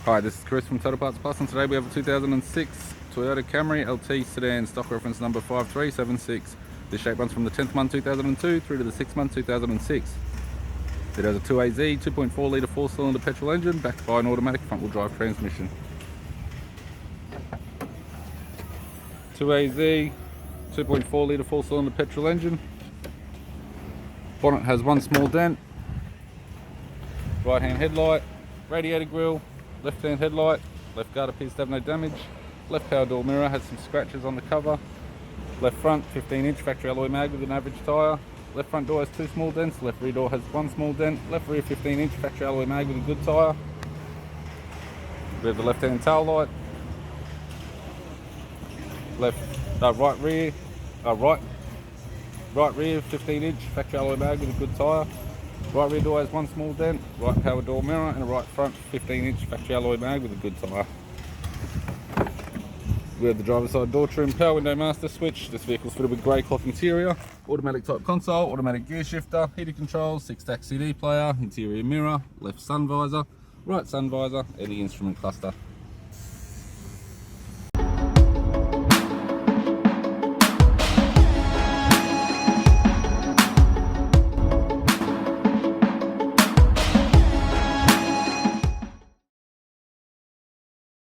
Hi, this is Chris from Total Parts Plus, and today we have a 2006 Toyota Camry LT Sedan, stock reference number 5376. This shape runs from the 10th month 2002 through to the 6th month 2006. It has a 2AZ 2.4 litre 4-cylinder petrol engine backed by an automatic front-wheel drive transmission. 2AZ 2.4 litre 4-cylinder petrol engine. Bonnet has one small dent. Right hand headlight, radiator grille, left hand headlight, left guard appears to have no damage, left power door mirror has some scratches on the cover, left front 15-inch factory alloy mag with an average tyre, left front door has two small dents, left rear door has one small dent, left rear 15-inch factory alloy mag with a good tyre. We have the left hand tail light, right rear 15-inch factory alloy mag with a good tyre. Right rear door has one small dent, right power door mirror, and a right front 15-inch factory alloy mag with a good tyre. We have the driver's side door trim, power window master switch. This vehicle is fitted with grey cloth interior, automatic type console, automatic gear shifter, heated controls, 6-stack CD player, interior mirror, left sun visor, right sun visor, and the instrument cluster.